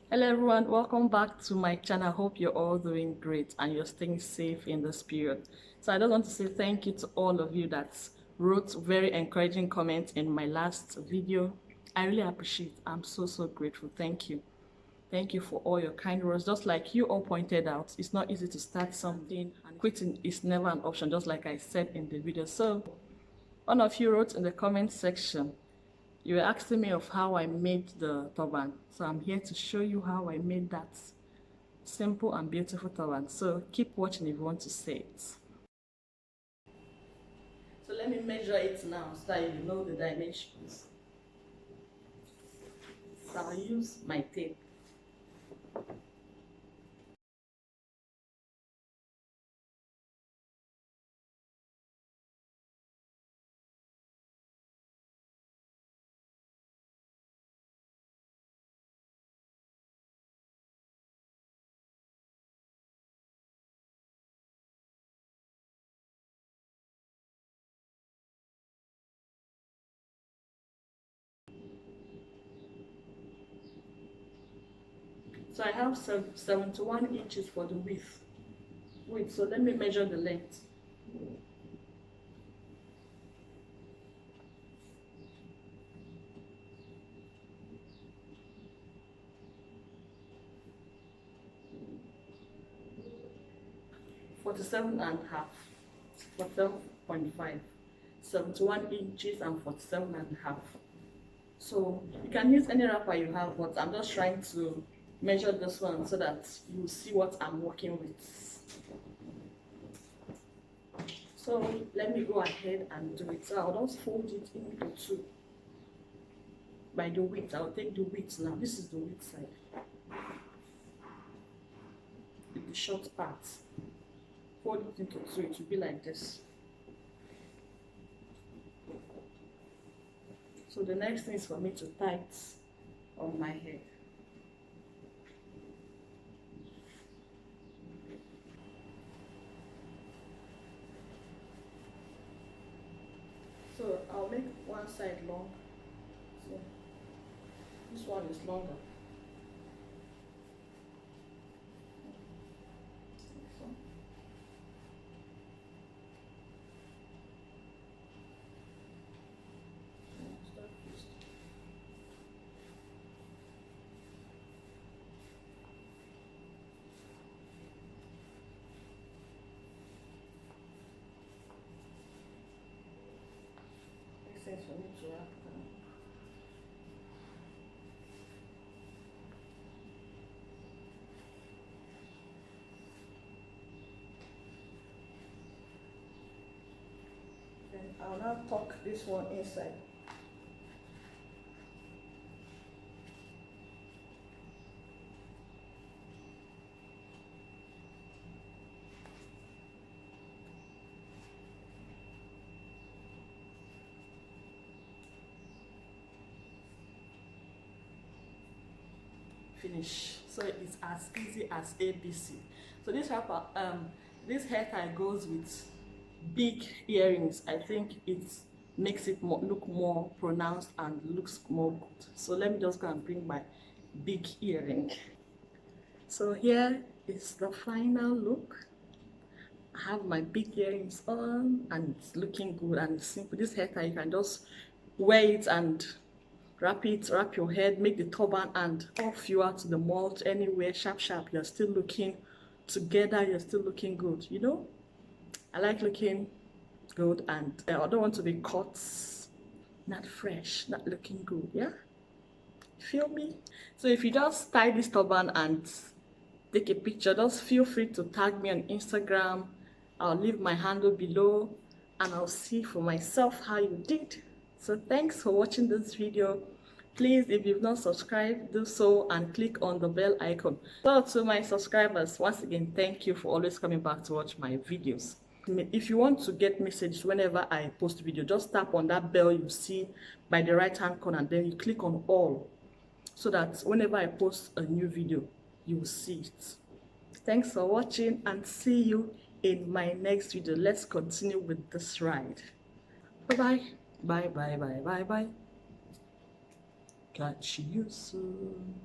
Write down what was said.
Hello everyone, welcome back to my channel. Hope you're all doing great and you're staying safe in this period. So I just want to say thank you to all of you that wrote very encouraging comments in my last video. I really appreciate it. I'm so grateful. Thank you. Thank you for all your kind words. Just like you all pointed out, it's not easy to start something and quitting is never an option, just like I said in the video. So one of you wrote in the comment section, you were asking me of how I made the turban. So I'm here to show you how I made that simple and beautiful turban. So keep watching if you want to see it. So let me measure it now so that you know the dimensions. So I'll use my tape. So I have 71 inches for the width. Wait, so let me measure the length. Forty-seven and a half, 47.5, 71 inches and 47 and a half. So you can use any wrapper you have, but I'm just trying to measure this one so that you see what I'm working with. So let me go ahead and do it. So I'll just fold it into two by the width. I'll take the width now. This is the width side, the short part. Fold it into two. It will be like this. So the next thing is for me to tie it on my head. So I'll make one side long. So this one is longer. Sense for me to wrap them. Then I'll now tuck this one inside. Finish. So it's as easy as ABC. So this wrapper, this hair tie goes with big earrings. I think it makes it look more pronounced and looks more good. So let me just go and bring my big earring. So here is the final look. I have my big earrings on and it's looking good and simple. This hair tie, you can just wear it and wrap your head, make the turban, and off you are to the mall, anywhere, sharp. You're still looking together, you're still looking good, you know? I like looking good and I don't want to be caught not fresh, not looking good, yeah? Feel me? So if you just tie this turban and take a picture, just feel free to tag me on Instagram. I'll leave my handle below and I'll see for myself how you did. So thanks for watching this video. Please, if you've not subscribed, do so and click on the bell icon. So to my subscribers, once again, thank you for always coming back to watch my videos. If you want to get messages whenever I post video, just tap on that bell you see by the right hand corner and then you click on all so that whenever I post a new video, you will see it. Thanks for watching and see you in my next video. Let's continue with this ride. Bye bye. Bye. Catch you soon.